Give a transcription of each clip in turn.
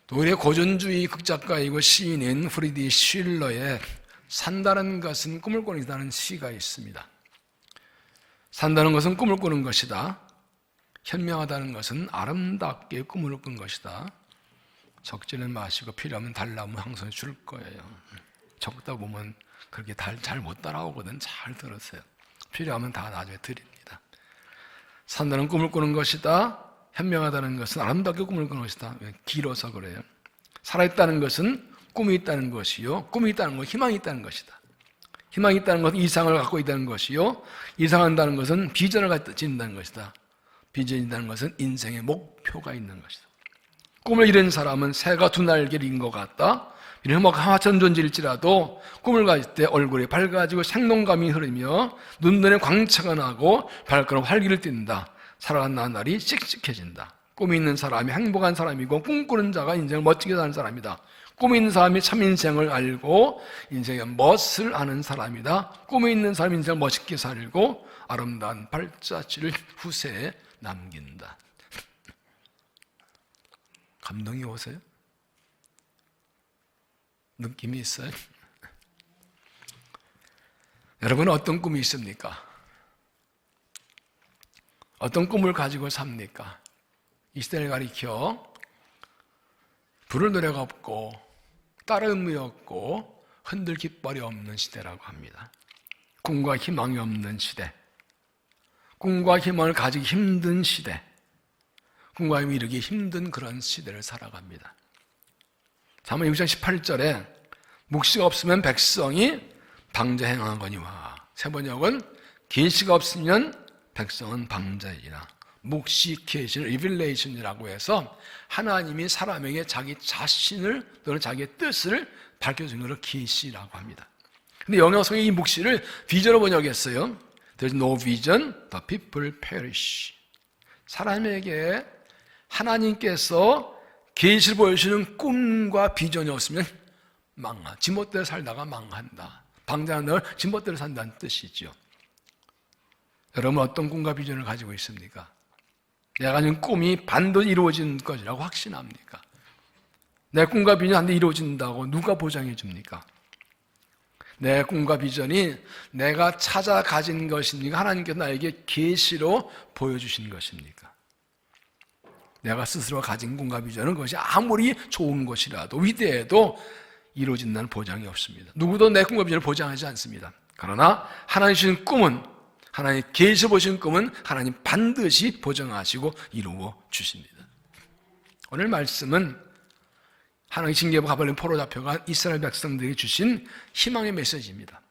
독일의 고전주의 극작가이고 시인인 프리디 쉴러의 산다는 것은 꿈을 꾸는 것이라는 시가 있습니다. 산다는 것은 꿈을 꾸는 것이다. 현명하다는 것은 아름답게 꿈을 꾼 것이다. 적지는 마시고 필요하면 달라면 항상 줄 거예요. 적다 보면 그렇게 잘 못 따라오거든. 잘 들으세요. 필요하면 다 나중에 드립니다. 산다는 꿈을 꾸는 것이다. 현명하다는 것은 아름답게 꿈을 꾸는 것이다. 길어서 그래요. 살아있다는 것은 꿈이 있다는 것이요. 꿈이 있다는 건 희망이 있다는 것이다. 희망이 있다는 것은 이상을 갖고 있다는 것이요. 이상한다는 것은 비전을 가진다는 것이다. 비전이 있다는 것은 인생의 목표가 있는 것이다. 꿈을 이룬 사람은 새가 두 날개를 잃은 것 같다. 이런 하찮은 존재일지라도 꿈을 가질 때 얼굴이 밝아지고 생동감이 흐르며 눈눈에 광채가 나고 발걸음 활기를 띈다. 살아가는 날이 씩씩해진다. 꿈이 있는 사람이 행복한 사람이고 꿈꾸는 자가 인생을 멋지게 사는 사람이다. 꿈이 있는 사람이 참 인생을 알고 인생의 멋을 아는 사람이다. 꿈이 있는 사람이 인생을 멋있게 살고 아름다운 발자취를 후세에 남긴다. 감동이 오세요? 느낌이 있어요? 여러분은 어떤 꿈이 있습니까? 어떤 꿈을 가지고 삽니까? 이 시대를 가리켜 부를 노래가 없고 따름이 없고 흔들 깃발이 없는 시대라고 합니다. 꿈과 희망이 없는 시대, 꿈과 희망을 가지기 힘든 시대, 꿈과 희망을 이루기 힘든 그런 시대를 살아갑니다. 사무엘 6장 18절에 묵시가 없으면 백성이 방자 행하거니와, 세 번역은 계시가 없으면 백성은 방자이라. 묵시, 계시, 리빌레이션이라고 해서 하나님이 사람에게 자기 자신을 또는 자기의 뜻을 밝혀주는 것을 계시라고 합니다. 근데 영어성이 이 묵시를 비전으로 번역했어요. There's no vision, the people perish. 사람에게 하나님께서 계시를 보여주시는 꿈과 비전이 없으면 지멋대로 살다가 망한다. 방자는 늘 지멋대로 산다는 뜻이죠. 여러분 어떤 꿈과 비전을 가지고 있습니까? 내가 가진 꿈이 반드시 이루어진 것이라고 확신합니까? 내 꿈과 비전이 반드시 이루어진다고 누가 보장해 줍니까? 내 꿈과 비전이 내가 찾아 가진 것입니까? 하나님께서 나에게 계시로 보여주신 것입니까? 내가 스스로 가진 꿈과 비전은 그것이 아무리 좋은 것이라도 위대해도 이루어진다는 보장이 없습니다. 누구도 내 꿈과 비전을 보장하지 않습니다. 그러나 하나님 주신 꿈은, 하나님 계시 보신 꿈은 하나님 반드시 보장하시고 이루어 주십니다. 오늘 말씀은 하나님 징계받고 가버린 포로 잡혀간 이스라엘 백성들에게 주신 희망의 메시지입니다.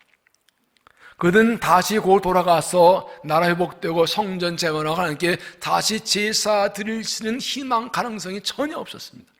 그들은 다시 곧 돌아가서 나라 회복되고 성전 재건하고 하나님께 다시 제사 드릴 수 있는 희망 가능성이 전혀 없었습니다.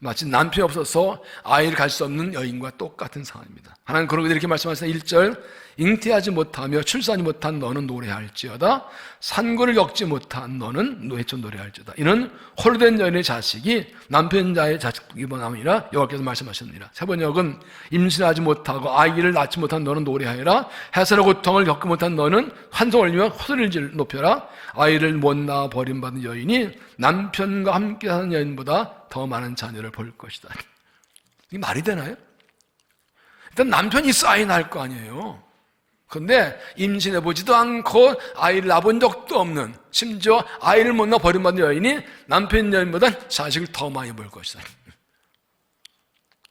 마치 남편이 없어서 아이를 갈 수 없는 여인과 똑같은 상황입니다. 하나님 그러고 이렇게 말씀하시는 1절, 잉태하지 못하며 출산하지 못한 너는 노래할지어다. 산고를 겪지 못한 너는 노래할지어다. 이는 홀된 여인의 자식이 남편자의 자식이보다 아니라 여호와께서 말씀하셨느니라. 세 번역은 임신하지 못하고 아이를 낳지 못한 너는 노래하여라. 해산의 고통을 겪지 못한 너는 환성을 울리며 소리를 높여라. 아이를 못 낳아 버림받은 여인이 남편과 함께 사는 여인보다 더 많은 자녀를 볼 것이다. 이게 말이 되나요? 일단 남편이 있어 아이 낳을 거 아니에요. 그런데 임신해보지도 않고 아이를 낳아본 적도 없는, 심지어 아이를 못 낳아 버림받은 여인이 남편 여인보다 자식을 더 많이 볼 것이다.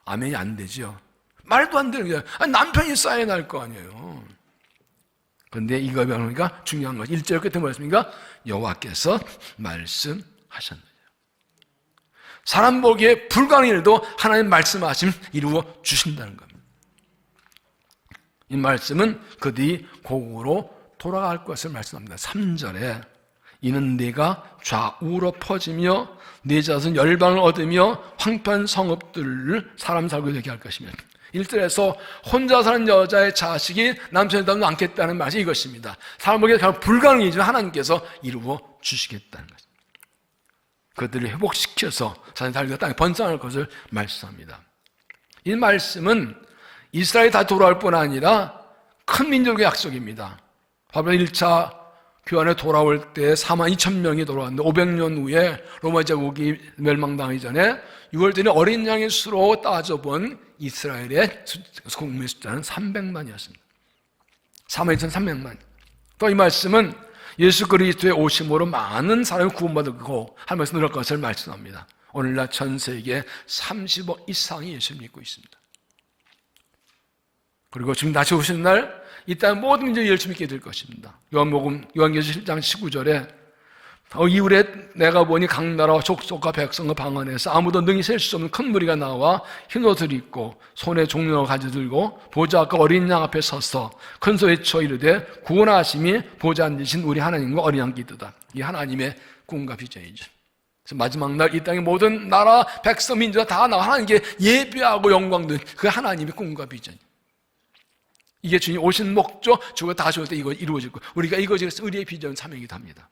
아멘이 안 되죠. 말도 안 되는 거예요. 남편이 있어 아이 낳을 거 아니에요. 그런데 이거 보니까 중요한 것이 1절 끝에 뭐였습니까? 여호와께서 말씀하셨느니라. 사람 보기에 불가능한 일도 하나님 말씀하시면 이루어 주신다는 겁니다. 이 말씀은 그들이 고국으로 돌아갈 것을 말씀합니다. 3절에 이는 네가 좌우로 퍼지며 네 자손 열방을 얻으며 황폐한 성읍들을 사람 살고 되게 할 것이며, 1절에서 혼자 사는 여자의 자식이 남편을 닮지 않겠다는 말이 이것입니다. 사람 보기에 불가능이지만 하나님께서 이루어 주시겠다는 것입니다. 그들을 회복시켜서 자신의 살기가 땅에 번성할 것을 말씀합니다. 이 말씀은 이스라엘이 다 돌아올 뿐 아니라 큰 민족의 약속입니다. 바벨론 1차 교환에 돌아올 때 42,000명이 돌아왔는데 500년 후에 로마 제국이 멸망당하기 전에 6월절에 어린 양의 수로 따져본 이스라엘의 국민의 숫자는 300만이었습니다. 42,300만. 또 이 말씀은 예수 그리스도의 오심으로 많은 사람이 구원받고 하면서 늘어날 것을 말씀합니다. 오늘날 전 세계 30억 이상이 예수 믿고 있습니다. 그리고 지금 다시 오시는 날 이 땅 모든 이제 예수 믿게 될 것입니다. 요한계시록 7장 19절에 이후에 내가 보니 각 나라와 족속과 백성과 방 안에서 아무도 능히 셀 수 없는 큰 무리가 나와 흰 옷을 입고 손에 종려를 가져들고 보좌 앞과 어린 양 앞에 서서 큰 소리 외쳐 이르되 구원하심이 보좌 앉으신 우리 하나님과 어린 양께 있도다. 이 하나님의 꿈과 비전이죠. 그래서 마지막 날 이 땅의 모든 나라 백성 민족가 다 나와 하나님께 예배하고 영광 드리는 그 하나님의 꿈과 비전. 이게 주님 오신 목적, 주가 다시 올 때 이거 이루어질 거. 우리가 이것을 우리의 비전 사명이기도 합니다.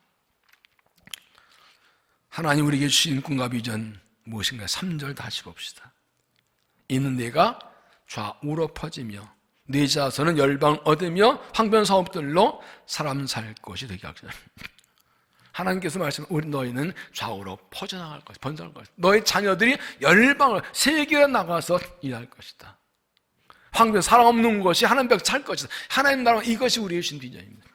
하나님 우리에게 주신 꿈과 비전 무엇인가? 3절 다시 봅시다. 이는 내가 좌우로 퍼지며 네 자손은 열방 얻으며 황변 사업들로 사람 살 것이 되게 하시다. 하나님께서 우리 너희는 좌우로 퍼져나갈 것이다. 번성할 것이다. 너희 자녀들이 열방을 세계에 나가서 일할 것이다. 황변 사람 없는 것이 하나님 벽 찰 것이다. 하나님 나라 이것이 우리의 주신 비전입니다.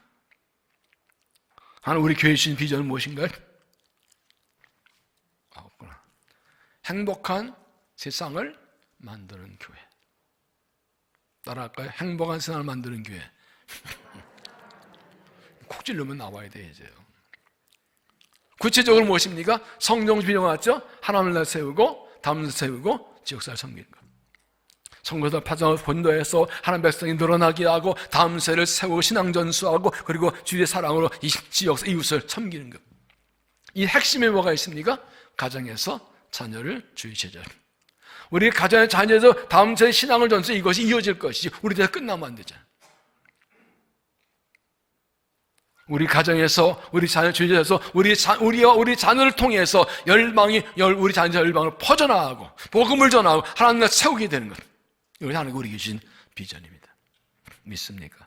하나님 우리 교회에 주신 비전은 무엇인가요? 없구나. 행복한 세상을 만드는 교회. 따라할까요? 행복한 세상을 만드는 교회. 콕 찔르면 나와야 돼 이제요. 구체적으로 무엇입니까? 성령 비전 왔죠? 하나님을 세우고 다음을 세우고 지역사를 섬기는 것. 성도들 파송을 본도에서 하나님 백성이 늘어나게 하고 다음 세를 세우고 신앙 전수하고 그리고 주의 사랑으로 이 지역 이웃을 섬기는 것. 이 핵심에 뭐가 있습니까? 가정에서 자녀를 주의 제자. 우리 가정의 자녀에서 다음 세의 신앙을 전수 이것이 이어질 것이지 우리 대학 끝나면 안 되잖아요. 우리 가정에서 우리 자녀 주의에서 우리와 우리 자녀를 통해서 우리 자녀 열방을 퍼져나가고 복음을 전하고 하나님을 세우게 되는 것. 이것이 하나님 우리에게 주신 비전입니다. 믿습니까?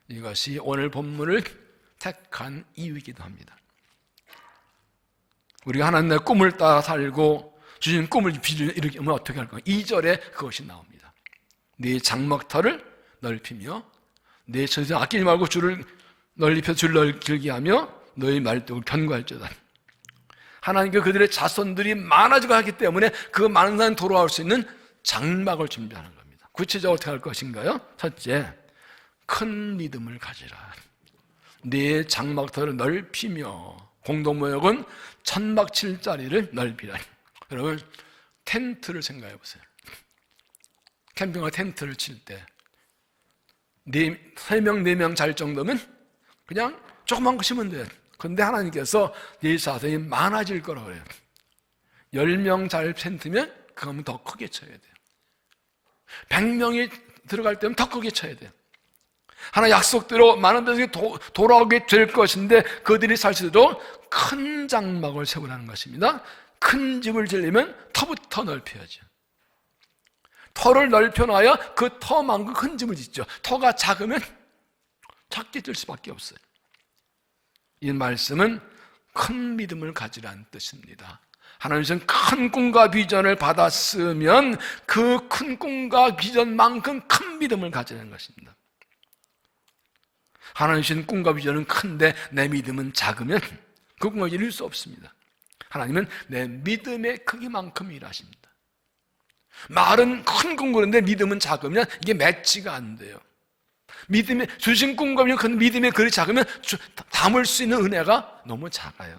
이것이 오늘 본문을 택한 이유이기도 합니다. 우리가 하나님의 꿈을 따라 살고 주신 꿈을 비전을 이렇게 하면 어떻게 할까? 2절에 그것이 나옵니다. 네 장막터를 넓히며 내 천세 아끼지 말고 줄을 넓혀 줄을 길게 하며 너희 말뚝을 견고할지어다. 하나님께 그들의 자손들이 많아지고 하기 때문에 그 많은 사람이 돌아올 수 있는 장막을 준비하는 겁니다. 구체적으로 어떻게 할 것인가요? 첫째, 큰 믿음을 가지라. 네 장막터를 넓히며 공동모역은 천막 칠 자리를 넓히라. 여러분 텐트를 생각해 보세요. 캠핑과 텐트를 칠 때 3명, 4명 잘 정도면 그냥 조그만 거 치면 돼요. 그런데 하나님께서 네 자손이 많아질 거라고 그래요. 10명 잘 텐트면 그거면 더 크게 쳐야 돼요. 100명이 들어갈 때면 더 크게 쳐야 돼요. 하나 약속대로 많은 백성이 돌아오게 될 것인데 그들이 살 수 있도록 큰 장막을 세우라는 것입니다. 큰 집을 지으려면 터부터 넓혀야죠. 터를 넓혀놔야 그 터만큼 큰 집을 짓죠. 터가 작으면 작게 될 수밖에 없어요. 이 말씀은 큰 믿음을 가지라는 뜻입니다. 하나님은 큰 꿈과 비전을 받았으면 그 큰 꿈과 비전만큼 큰 믿음을 가지라는 것입니다. 하나님 주신 꿈과 비전은 큰데 내 믿음은 작으면 그 꿈을 이룰 수 없습니다. 하나님은 내 믿음의 크기만큼 일하십니다. 말은 큰 꿈 꾸는데 믿음은 작으면 이게 매치가 안 돼요. 믿음의 주신 꿈과 비전 그 믿음의 그릇이 작으면 담을 수 있는 은혜가 너무 작아요.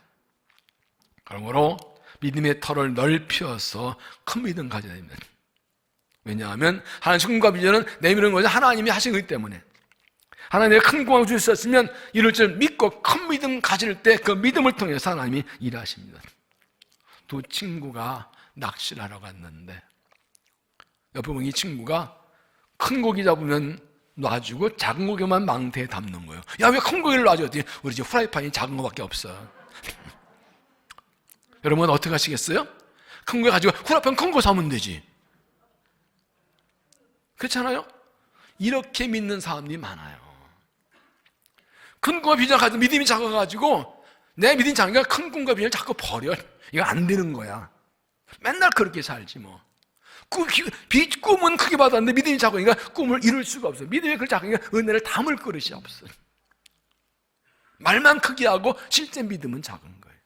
그러므로 믿음의 터를 넓혀서 큰 믿음 가져야 됩니다. 왜냐하면 하나님의 꿈과 비전은 내미는 것은 하나님이 하신 거기 때문에 하나님의 큰 꿈을 주셨으면 이룰 줄 믿고 큰 믿음 가질 때 그 믿음을 통해서 하나님이 일하십니다. 두 친구가 낚시를 하러 갔는데 옆에 보면 이 친구가 큰 고기 잡으면 놔주고 작은 고기만 망태에 담는 거예요. 야, 왜 큰 고기를 놔줘? 우리 집 프라이팬이 작은 거밖에 없어. 여러분 어떻게 하시겠어요? 큰 거 가지고 후라이팬 큰 거 사면 되지. 그렇잖아요? 이렇게 믿는 사람들이 많아요. 큰 꿈과 비전을 가지고 믿음이 작아가지고 내 믿음이 작으니까 큰 꿈과 비전을 자꾸 버려. 이거 안 되는 거야. 맨날 그렇게 살지 뭐. 꿈은 크게 받았는데 믿음이 작으니까 꿈을 이룰 수가 없어. 믿음이 그렇게 작으니까 은혜를 담을 그릇이 없어. 말만 크게 하고 실제 믿음은 작은 거예요.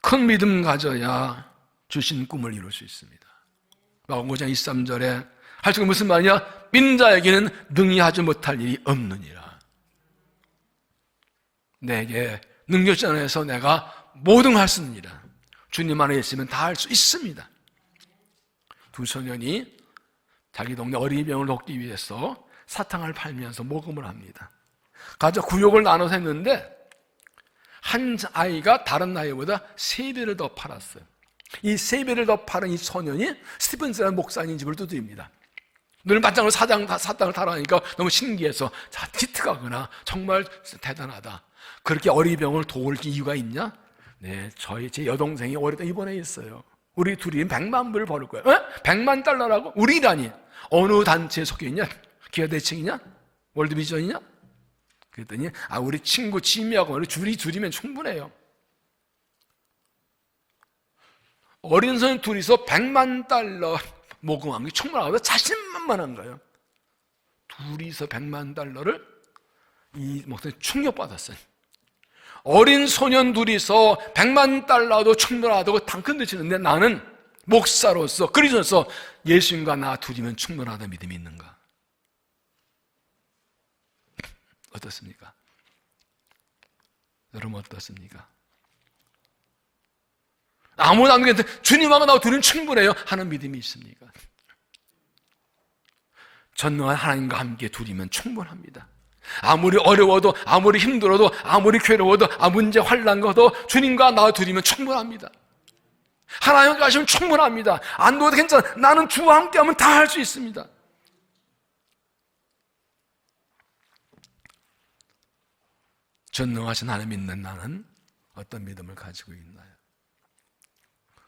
큰 믿음 가져야 주신 꿈을 이룰 수 있습니다. 마가복음 5장 23절에 하여튼 무슨 말이냐? 믿는 자에게는 능히 하지 못할 일이 없느니라. 내게 능력지 안에서 내가 모든 걸 할 수 있느니라. 주님 안에 있으면 다 할 수 있습니다. 두 소년이 자기 동네 어린이병을 돕기 위해서 사탕을 팔면서 모금을 합니다. 가져 구역을 나눠서 했는데 한 아이가 다른 아이보다 3배를 더 팔았어요. 이 3배를 더 팔은 이 소년이 스티븐스라는 목사님 집을 두드립니다. 눈을 반짝으로 사탕을 타라니까 너무 신기해서 자, 히트가구나. 정말 대단하다. 그렇게 어린이병을 도울 이유가 있냐? 네, 제 여동생이 오래전 입원해 있어요. 우리 둘이 100만 불을 벌을 거예요. 100만 달러라고? 우리라니. 어느 단체에 속해 있냐? 기업대칭이냐? 월드비전이냐? 그랬더니 우리 친구 지미하고 우리 둘이면 충분해요. 어린 소년 둘이서 100만 달러 모금한 게 충분하고 자신만만한 거예요. 둘이서 100만 달러를 이 목사님 충격받았어요. 어린 소년 둘이서 100만 달러도 충분하다고 당근 드시는데 나는 목사로서 그리스도로서 예수님과 나 둘이면 충분하다 믿음이 있는가? 어떻습니까? 여러분 어떻습니까? 아무도 안 그랬는데 주님하고 나하고 둘이면 충분해요 하는 믿음이 있습니까? 전능한 하나님과 함께 둘이면 충분합니다. 아무리 어려워도 아무리 힘들어도 아무리 괴로워도 문제 환난과도 주님과 나 둘이면 충분합니다. 하나님과 하시면 충분합니다. 안 도와도 괜찮아. 나는 주와 함께하면 다 할 수 있습니다. 전능하신 하나님 믿는 나는 어떤 믿음을 가지고 있나요?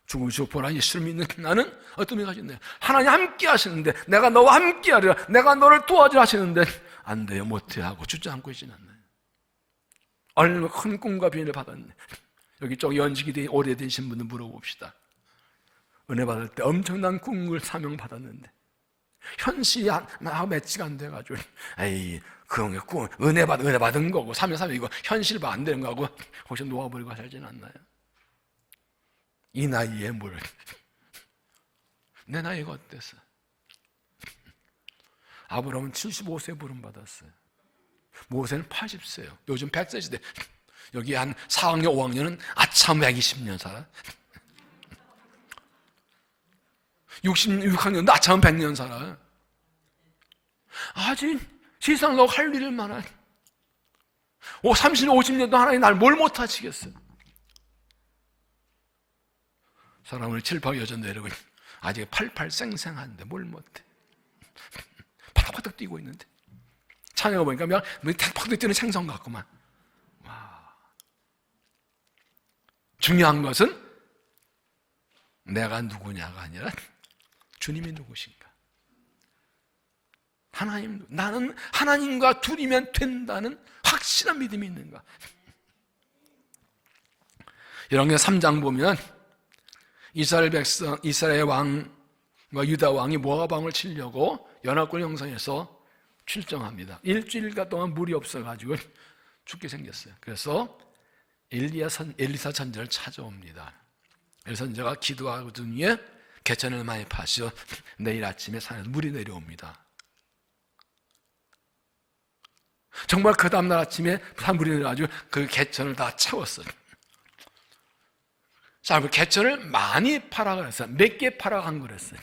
죽으시고 보라 예수를 믿는 나는 어떤 믿음을 가지고 있나요? 하나님 함께 하시는데 내가 너와 함께 하리라 내가 너를 도와주라 하시는데 안 돼요 못해 하고 주저앉고 있지는 않나요? 얼마나 큰 꿈과 비전을 받았네. 여기 쪽 연식이 오래되신 분들 물어봅시다. 은혜 받을 때 엄청난 꿈을 사명 받았는데 현실이 나하고 매치가 안 돼가지고 에이 그런 게 꿈 은혜 받은 거고 3년 이거 현실 안 되는 거하고 혹시 놓아버리고 살지는 않나요? 이 나이에 뭘 내 나이가 어땠어? 아브라함은 75세 부름 받았어요. 모세는 80세요. 요즘 100세 시대. 여기 한 4학년 5학년은 아참 120년 살아. 66학년도 아참 100년 살아. 아직 세상으로 할 일을 많아. 30년 50년도 하나님 날 뭘 못하시겠어요? 사람을 7, 8 여전 내리고 아직 88 쌩쌩한데 뭘 못해. 파닥파닥 뛰고 있는데 찬양을 보니까 그냥 팍팍 뛰는 생선 같구만. 와. 중요한 것은 내가 누구냐가 아니라 주님이 누구신가. 나는 하나님과 둘이면 된다는 확실한 믿음이 있는가. 열왕기상 3장 보면 이스라엘 왕과 유다 왕이 모압 왕을 치려고 연합군 형성해서 출정합니다. 일주일간 동안 물이 없어가지고 죽게 생겼어요. 그래서 엘리사 선지자를 찾아옵니다. 엘리사 선지자가 기도하고 등에 개천을 많이 파셔 내일 아침에 산에서 물이 내려옵니다. 정말 그 다음날 아침에 산물이 내려가지고 그 개천을 다 채웠어요. 자, 그 개천을 많이 파라고 그랬어요. 몇 개 파라고 한 거랬어요.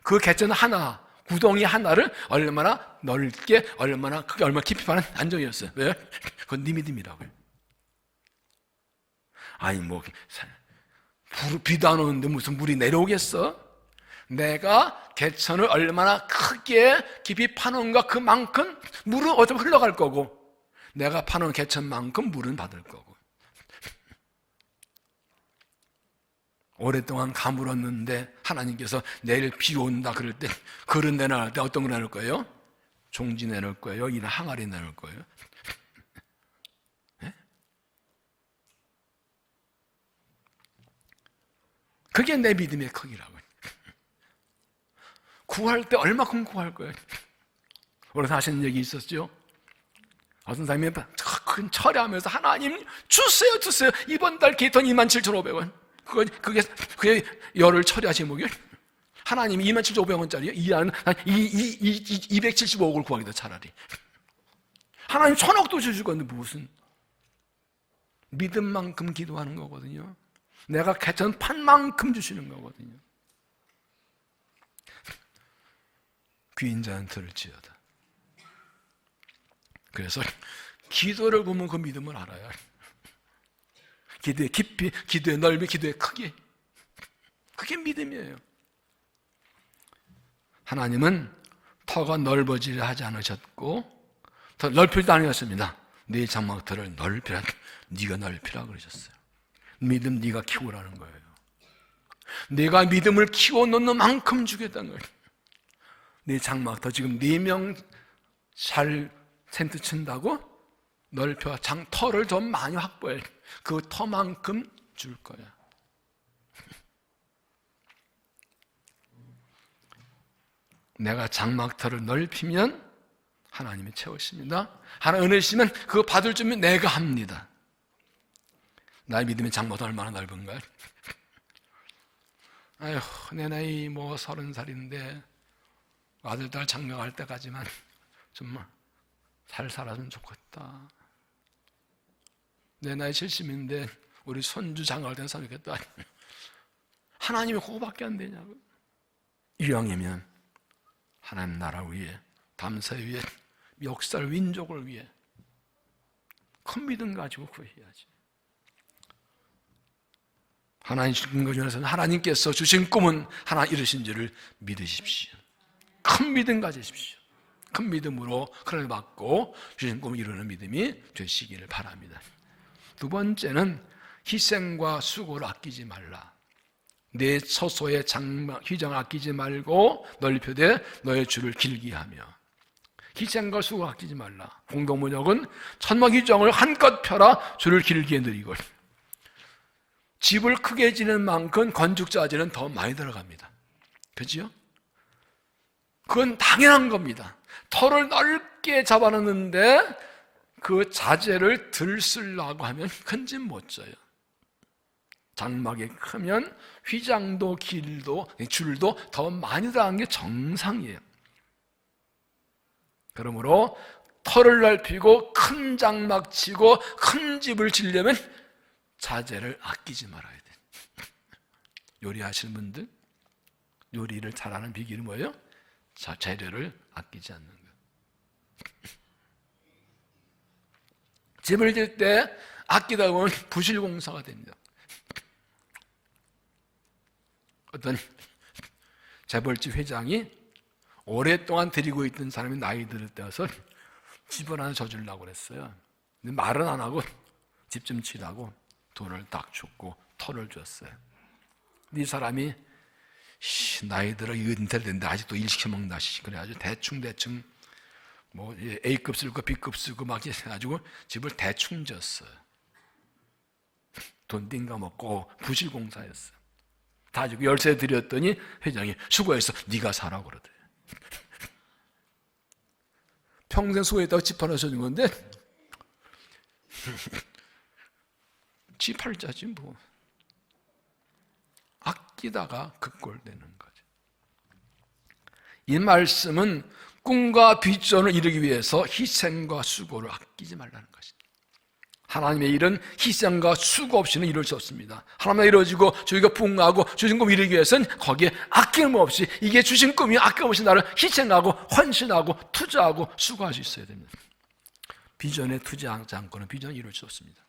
그 개천 하나, 구덩이 하나를 얼마나 넓게, 얼마나 크게, 얼마나 깊이 파는 안정이었어요. 왜? 그건 네 믿음이라고요. 아니, 비도 안 오는데 무슨 물이 내려오겠어? 내가 개천을 얼마나 크게 깊이 파놓은가 그만큼 물은 어차피 흘러갈 거고 내가 파놓은 개천만큼 물은 받을 거고 오랫동안 가물었는데 하나님께서 내일 비 온다 그럴 때 그런 데 나갈 때 어떤 거 나올 거예요? 종지 내놓을 거예요? 이는 항아리 내놓을 거예요? 네? 그게 내 믿음의 크기라고요. 구할 때 얼마큼 구할 거예요? 어디서 하시는 얘기 있었죠? 어떤 사람이 큰 철회하면서 하나님 주세요. 이번 달 기돈 27,500원. 그게 열흘 철회하신 목이요. 하나님이 27,500원짜리요? 이 안은 275억을 구하기도 차라리. 하나님 1,000억도 주실 건데 무슨 믿음만큼 기도하는 거거든요. 내가 개천 판만큼 주시는 거거든요. 귀인 자는 들을지어다. 그래서 기도를 보면 그 믿음을 알아요. 기도의 깊이, 기도의 넓이, 기도의 크기. 그게 믿음이에요. 하나님은 터가 넓어지려 하지 않으셨고 더 넓히지도 않으셨습니다. 네 장막터를 넓히라. 네가 넓히라 그러셨어요. 믿음 네가 키우라는 거예요. 내가 믿음을 키워놓는 만큼 주겠다는 거예요. 네 장막터 지금 4명 잘 텐트 친다고 넓혀 터를 좀 많이 확보해. 그 터만큼 줄 거야. 내가 장막터를 넓히면 하나님이 채우십니다. 하나님 은혜 주시면 그거 받을 줄은 내가 합니다. 나의 믿음의 장막터 얼마나 넓은가요? 아휴, 내 나이 30살인데 아들, 딸 장가갈 때까지만 정말 잘 살았으면 좋겠다. 내 나이 70인데 우리 손주 장가갈 때는 살겠다. 하나님이 그거밖에 안 되냐고. 이왕이면 하나님 나라 위에, 담사 위에, 역사를 민족을 위해 큰 믿음 가지고 구해야지. 하나님 주신 것 중에서는 하나님께서 주신 꿈은 하나 이루신 줄을 믿으십시오. 큰 믿음 가지십시오. 큰 믿음으로 그를 받고 주신 꿈을 이루는 믿음이 되시기를 바랍니다. 두 번째는 희생과 수고를 아끼지 말라. 내 처소의 휘장을 아끼지 말고 넓혀대 너의 줄을 길게 하며. 희생과 수고를 아끼지 말라. 공동문역은 천막휘장을 한껏 펴라 줄을 길게 늘이고. 집을 크게 지는 만큼 건축자재는 더 많이 들어갑니다. 그렇죠? 그건 당연한 겁니다. 터를 넓게 잡아놨는데 그 자재를 들 쓰려고 하면 큰 집 못 져요. 장막이 크면 휘장도 길도 줄도 더 많이 들어가는 게 정상이에요. 그러므로 터를 넓히고 큰 장막 치고 큰 집을 지려면 자재를 아끼지 말아야 돼요. 요리하시는 분들, 요리를 잘하는 비결이 뭐예요? 재료를 아끼지 않는 거예요. 집을 질 때 아끼다 보면 부실공사가 됩니다. 어떤 재벌집 회장이 오랫동안 데리고 있던 사람이 나이 들을 때 와서 집을 하나 져주려고 그랬어요. 근데 말은 안 하고 집 좀 치라고 돈을 딱 줬고 터를 줬어요. 근데 이 사람이 나이 들어 은퇴를 됐는데 아직도 일 시켜먹는다. 그래가지고 대충 뭐 A급 쓸 거 B급 쓰고 막 해가지고 집을 대충 졌어요. 돈 띵가 먹고 부실공사였어요. 다 주고 열쇠 드렸더니 회장이 수고했어. 네가 사라고 그러더래요. 평생 수고했다고 집 하나 사준 건데 집 팔자지 뭐. 아끼다가 그 꼴 되는 거죠. 이 말씀은 꿈과 비전을 이루기 위해서 희생과 수고를 아끼지 말라는 것입니다. 하나님의 일은 희생과 수고 없이는 이룰 수 없습니다. 하나님의 이루어지고 저희가 부응하고 주신 꿈을 이루기 위해서는 거기에 아낌없이 없이 이게 주신 꿈이 아낌없이 나를 희생하고 헌신하고 투자하고 수고할 수 있어야 됩니다. 비전에 투자하지 않고는 비전을 이룰 수 없습니다.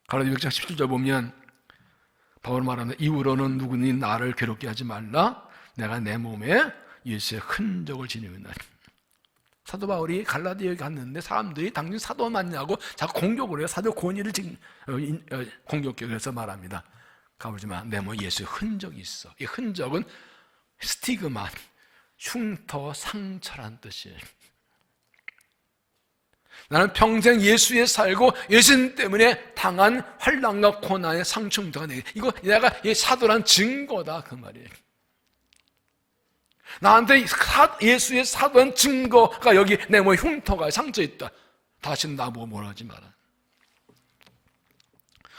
갈라디아 6장 17절 보면 바울 말하는 이후로는 누구니 나를 괴롭게 하지 말라. 내가 내 몸에 예수의 흔적을 지니는다. 사도 바울이 갈라디아에 갔는데 사람들이 당신 사도 맞냐고 자꾸 공격을 해요. 사도 권위를 공격해서 말합니다. 가보지만 내 몸에 예수의 흔적이 있어. 이 흔적은 스티그마, 흉터, 상처란 뜻이에요. 나는 평생 예수에 살고 예수님 때문에 당한 환난과 고난의 상처 흉터가 이거 내가 사도란 증거다 그 말이에요. 나한테 예수의 사도한 증거가 여기 내 몸에 흉터가 상처 있다. 다시는 나보고 뭐라 하지 마라.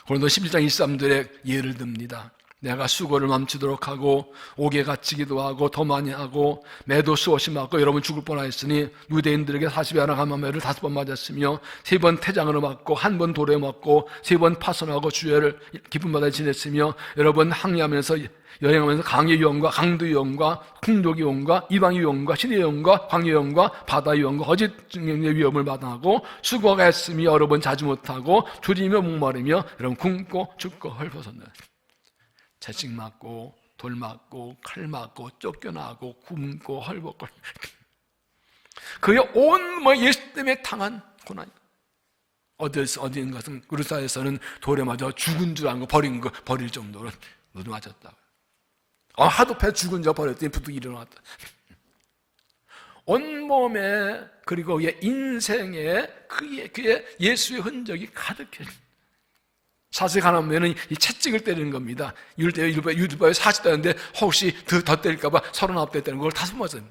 고린도 11장 23절에 예를 듭니다. 내가 수고를 멈추도록 하고 옥에 갇히기도 하고 더 많이 하고 매도 수없이 맞고 여러분 죽을 뻔하였으니 유대인들에게 40여 하나 감화매를 5번 맞았으며 3번 태장으로 맞고 1번 돌에 맞고 3번 파선하고 주야를 깊은 바다에 지냈으며 여러 번 항해하면서 여행하면서 강의 위험과 강도 위험과 풍족의 위험과 이방의 위험과 시대의 위험과 광야의 위험과 바다의 위험과 거짓 증명의 위험을 마다하고 수고가 했으며 여러 번 자주 못하고 줄이며 목마르며 여러분 굶고 죽고 헐벗었네. 채찍 맞고 돌 맞고 칼 맞고 쫓겨나고 굶고 헐벗고 그의 온 예수 때문에 당한 고난. 어디인 것은 그루사에서는 돌에 맞아 죽은 줄 알고 버릴 정도로 모두 맞았다고. 하도 배 죽은 줄 버렸더니 부득 일어났다. 온몸에 그리고 그의 인생에 그의 예수의 흔적이 가득해. 사색하면은 이 채찍을 때리는 겁니다. 유두바에 40대인데 혹시 더 때릴까봐 39대 때리는 걸 5번.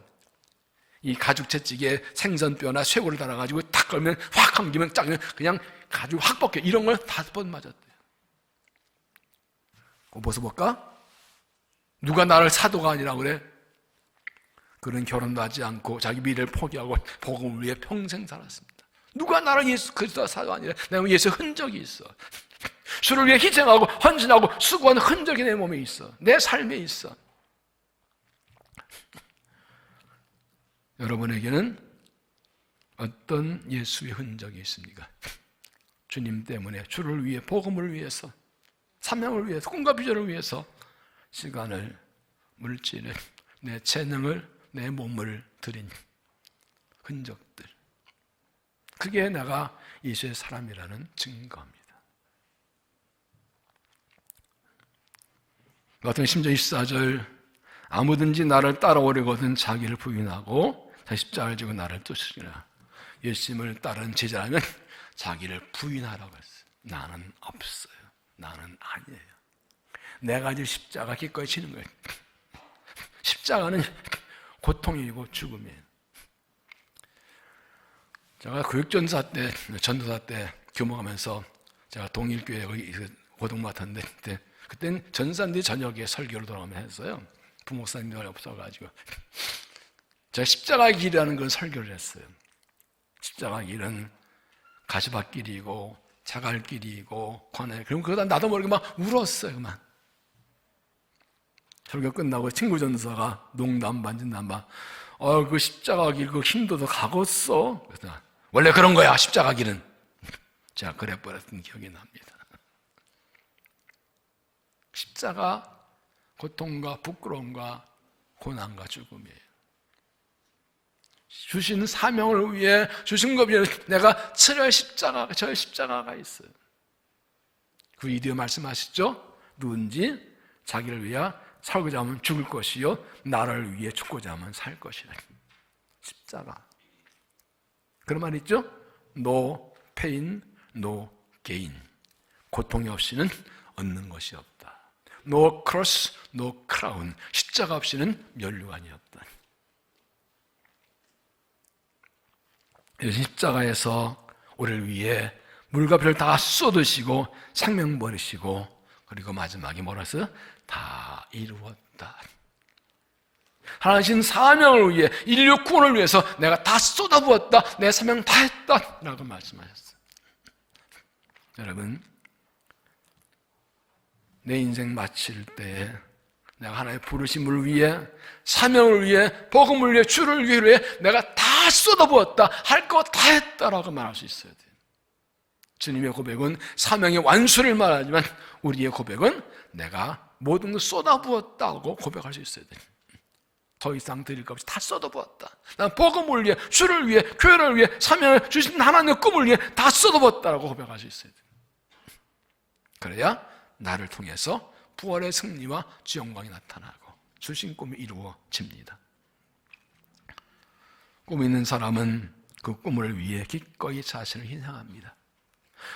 이 가죽 채찍에 생선뼈나 쇄골을 달아가지고 탁 걸면 확 감기면 짱 그냥 가죽 확 벗겨. 이런 걸 5번 맞았대요. 벗어볼까? 누가 나를 사도가 아니라고 그래? 그는 결혼도 하지 않고 자기 미래를 포기하고 복음을 위해 평생 살았습니다. 누가 나를 예수 그리스도 사도 아니라 내가 예수의 흔적이 있어. 주를 위해 희생하고 헌신하고 수고하는 흔적이 내 몸에 있어. 내 삶에 있어. 여러분에게는 어떤 예수의 흔적이 있습니까? 주님 때문에 주를 위해 복음을 위해서 사명을 위해서 꿈과 비전을 위해서 시간을 물질을 내 재능을 내 몸을 드린 흔적들. 그게 내가 예수의 사람이라는 증거입니다. 같은 10절 24절 아무든지 나를 따라오려거든 자기를 부인하고 십자가를 지고 나를 쫓으리라. 예수님을 따르는 제자라면 자기를 부인하라고 했어요. 나는 없어요. 나는 아니에요. 내가 질 십자가 기꺼이 지는 거예요. 십자가는 고통이고 죽음이에요. 제가 교육전사 때, 전도사 때 교목하면서 제가 동일교회 고등 맡았는데 그때는 전사님들이 저녁에 설교를 돌아가면 했어요. 부목사님들이 없어가지고 제가 십자가의 길이라는 건 설교를 했어요. 십자가의 길은 가시밭길이고 자갈길이고 관에 그럼 그러다 나도 모르게 막 울었어요. 그만. 설교 끝나고 친구 전도사가 농담 반진담 그 십자가 길 그 힘도 가겠어. 그래서 원래 그런 거야 십자가 길은. 제가 그래 버렸던 기억이 납니다. 십자가 고통과 부끄러움과 고난과 죽음이에요. 주신 사명을 위해 주신 것 위해 내가 치러야 저의 십자가가 있어요. 그 이디어 말씀하시죠? 누군지 자기를 위해 살고자 하면 죽을 것이요 나를 위해 죽고자 하면 살 것이라. 십자가. 그런 말 있죠? No pain, no gain. 고통이 없이는 얻는 것이 없다. No cross, no crown. 십자가 없이는 면류관이 없다. 십자가에서 우리를 위해 물과 피를 다 쏟으시고 생명 버리시고 그리고 마지막에 뭐라 했어요? 다 이루었다. 하나님 사명을 위해 인류 구원을 위해서 내가 다 쏟아부었다. 내 사명 다 했다 라고 말씀하셨어요. 여러분 내 인생 마칠 때에 내가 하나님의 부르심을 위해 사명을 위해 복음을 위해 주를 위해 내가 다 쏟아부었다. 할 거 다 했다라고 말할 수 있어야 돼요. 주님의 고백은 사명의 완수를 말하지만 우리의 고백은 내가 모든 걸 쏟아부었다고 고백할 수 있어야 돼요. 더 이상 드릴 것 없이 다 쏟아부었다. 난 복음을 위해 주를 위해 교회를 위해 사명을 주신 하나님의 꿈을 위해 다 쏟아부었다라고 고백할 수 있어야 돼요. 그래야 나를 통해서 부활의 승리와 주 영광이 나타나고 주신 꿈이 이루어집니다. 꿈 있는 사람은 그 꿈을 위해 기꺼이 자신을 희생합니다.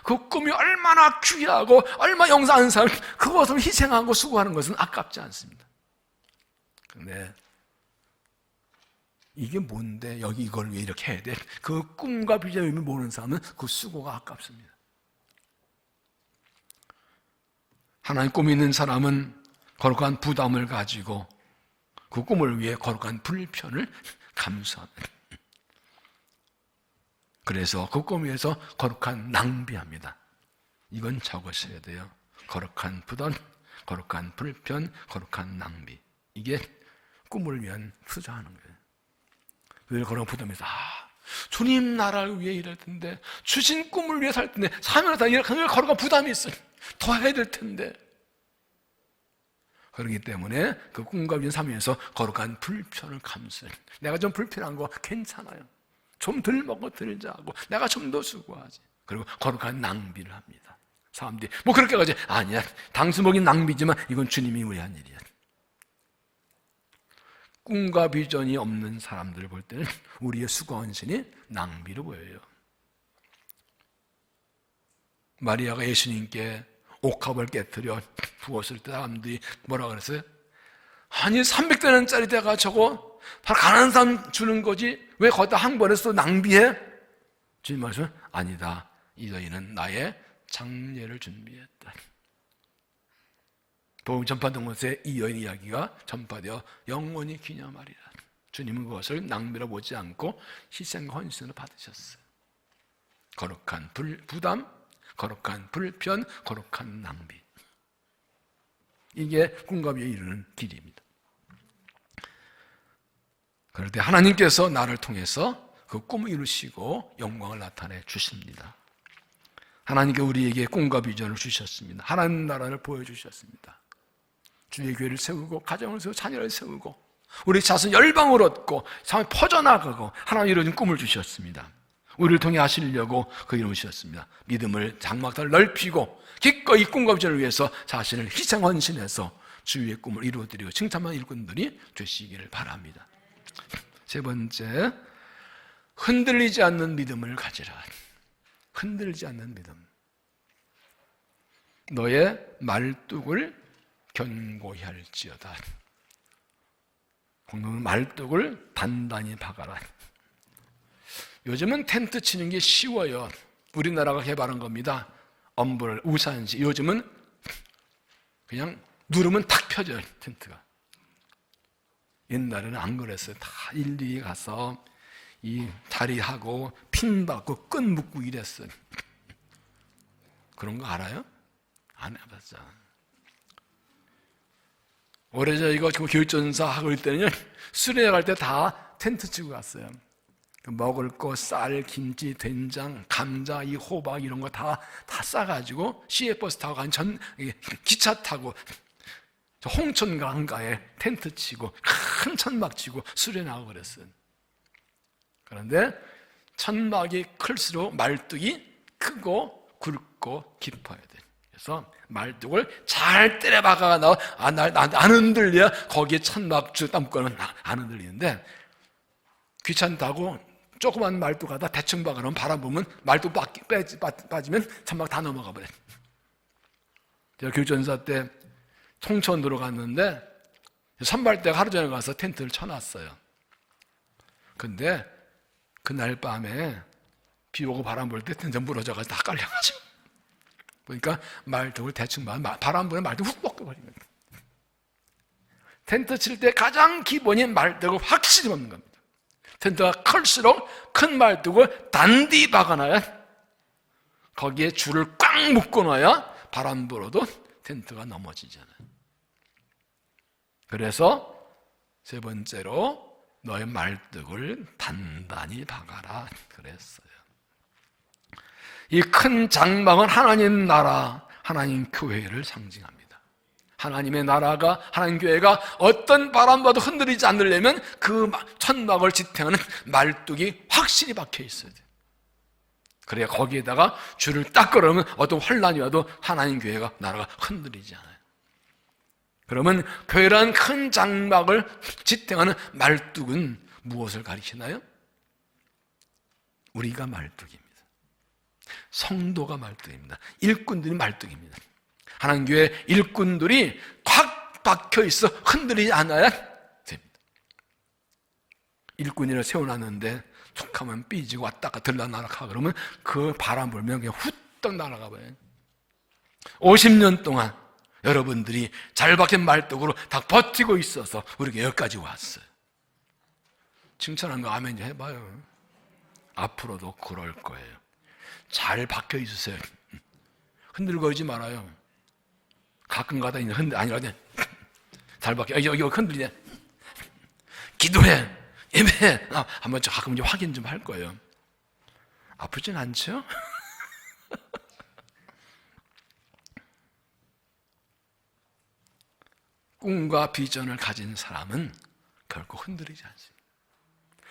그 꿈이 얼마나 귀하고 얼마나 영상한 사람, 그것을 희생하고 수고하는 것은 아깝지 않습니다. 근데 이게 뭔데 여기 이걸 왜 이렇게 해야 돼? 그 꿈과 비전의 의미 모르는 사람은 그 수고가 아깝습니다. 하나님 꿈이 있는 사람은 거룩한 부담을 가지고 그 꿈을 위해 거룩한 불편을 감수합니다. 그래서 그 꿈을 위해서 거룩한 낭비합니다. 이건 적으셔야 돼요. 거룩한 부담, 거룩한 불편, 거룩한 낭비. 이게 꿈을 위한 투자하는 거예요. 왜 그런 부담에서 주님 나라를 위해 일할 텐데, 주신 꿈을 위해 살 텐데, 사명을 다 이렇게 거룩한 부담이 있어요. 더 해야 될 텐데. 그렇기 때문에 그 꿈과 비전 사명에서 거룩한 불편을 감수해요. 내가 좀 불편한 거 괜찮아요. 좀 덜 먹고 덜 자고 내가 좀 더 수고하지. 그리고 거룩한 낭비를 합니다. 사람들이 뭐 그렇게 가지, 아니야, 당수 먹인 낭비지만 이건 주님이 위한 일이야. 꿈과 비전이 없는 사람들을 볼 때는 우리의 수고 헌신이 낭비로 보여요. 마리아가 예수님께 옥합을 깨뜨려 부었을 때 사람들이 뭐라 그랬어요? 아니 300대는짜리 대가 저거 바로 가난한 사람 주는 거지 왜 거기다 한 번에 또 낭비해? 주님 말씀은 아니다, 이 너희는 나의 장례를 준비했다. 복음 전파된 곳에 이 여인 이야기가 전파되어 영원히 기념하리라. 주님은 그것을 낭비로 보지 않고 희생과 헌신으로 받으셨어요. 거룩한 부담, 거룩한 불편, 거룩한 낭비. 이게 꿈과 비전에 이르는 길입니다. 그럴 때 하나님께서 나를 통해서 그 꿈을 이루시고 영광을 나타내 주십니다. 하나님께 우리에게 꿈과 비전을 주셨습니다. 하나님 나라를 보여주셨습니다. 주의 교회를 세우고 가정을 세우고 자녀를 세우고 우리 자손 열방을 얻고 상황이 퍼져나가고 하나님 이루어진 꿈을 주셨습니다. 우리를 통해 하시려고 그 이름을 주셨습니다. 믿음을 장막단을 넓히고 기꺼이 꿈과 비전을 위해서 자신을 희생 헌신해서 주의 꿈을 이루어드리고 칭찬만 일꾼들이 되시기를 바랍니다. 세 번째, 흔들리지 않는 믿음을 가지라. 흔들리지 않는 믿음. 너의 말뚝을 견고히 할지어다. 공동은 말뚝을 단단히 박아라. 요즘은 텐트 치는 게 쉬워요. 우리나라가 개발한 겁니다. 엄벌, 우산시. 요즘은 그냥 누르면 탁 펴져요, 텐트가. 옛날에는 안 그랬어요. 다 일일이 가서 이 다리하고 핀 받고 끈 묶고 이랬어요. 그런 거 알아요? 안 해봤죠. 올해 저희가 교육전사 하고 있을 때는 수련회 갈 때 다 텐트 치고 갔어요. 먹을 거, 쌀, 김치, 된장, 감자, 이 호박 이런 거 다 싸가지고 시외버스 타고 간 기차 타고 홍천 강가에 텐트 치고 큰 천막 치고 수련하고 그랬어요. 그런데 천막이 클수록 말뚝이 크고 굵고 깊어야 돼. 그래서 말뚝을 잘 때려 박아가 나와 안 흔들려. 거기에 천막 쭉 담고는 안 흔들리는데 귀찮다고 조그만 말뚝 하다 대충 박아놓으면 바람 불면 말뚝 빠지면 천막 다 넘어가 버려. 제가 교전사 때 송천으로 갔는데 선발대가 하루 전에 가서 텐트를 쳐놨어요. 근데 그날 밤에 비 오고 바람 불 때 텐트 무너져가지고 다 깔려가지고 보니까 말뚝을 대충 바람 불면 말뚝 훅 벗겨버린 거예요. 텐트 칠 때 가장 기본인 말뚝을 확실히 벗는 겁니다. 텐트가 클수록 큰 말뚝을 단디 박아놔야 거기에 줄을 꽉 묶어놔야 바람 불어도 텐트가 넘어지잖아요. 그래서 세 번째로 너의 말뚝을 단단히 박아라 그랬어요. 이 큰 장막은 하나님 나라, 하나님 교회를 상징합니다. 하나님의 나라가, 하나님 교회가 어떤 바람과도 흔들리지 않으려면 그 천막을 지탱하는 말뚝이 확실히 박혀 있어야 돼요. 그래야 거기에다가 줄을 딱 걸으면 어떤 환란이 와도 하나님 교회가, 나라가 흔들리지 않아요. 그러면 교회란 큰 장막을 지탱하는 말뚝은 무엇을 가리키나요? 우리가 말뚝입니다. 성도가 말뚝입니다. 일꾼들이 말뚝입니다. 하나님 교회 일꾼들이 꽉 박혀 있어 흔들리지 않아야 됩니다. 일꾼이를 세워놨는데 툭 하면 삐지고 왔다가 들락날락하고 그러면 그 바람 불면 그냥 후딱 날아가 봐요. 50년 동안 여러분들이 잘 박힌 말뚝으로 다 버티고 있어서 우리가 여기까지 왔어요. 칭찬한 거 아멘 좀 해봐요. 앞으로도 그럴 거예요. 잘 박혀 있으세요. 흔들거리지 말아요. 가끔 가다 있는 아니라 잘 박혀. 여기 흔들리네. 기도해. 예배해. 한번 가끔 이제 확인 좀 할 거예요. 아프진 않죠? 꿈과 비전을 가진 사람은 결코 흔들리지 않습니다.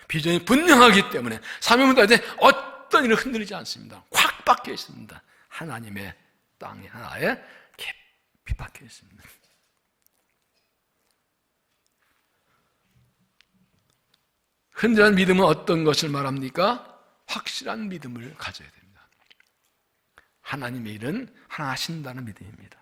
비전이 분명하기 때문에 사명을 다할 때 어떤 일을 흔들리지 않습니다. 꽉 박혀 있습니다. 하나님의 땅 하나에 깊이 박혀 있습니다. 흔들한 믿음은 어떤 것을 말합니까? 확실한 믿음을 가져야 됩니다. 하나님의 일은 하나 하신다는 믿음입니다.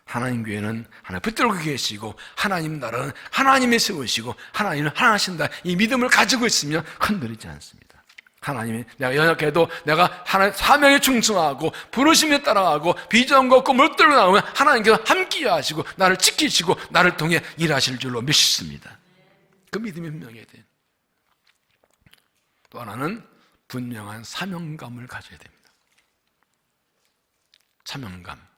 하나님 교회는 하나 붙들고 계시고 하나님 나라는 하나님이 세우시고 하나님은 하나 하신다. 이 믿음을 가지고 있으면 흔들리지 않습니다. 하나님이 내가 연약해도 내가 하나님 사명에 충성하고 부르심에 따라가고 비전과 꿈을 들고 나오면 하나님께서 함께 하시고 나를 지키시고 나를 통해 일하실 줄로 믿습니다. 그 믿음이 분명해야 돼요. 또 하나는 분명한 사명감을 가져야 됩니다. 사명감.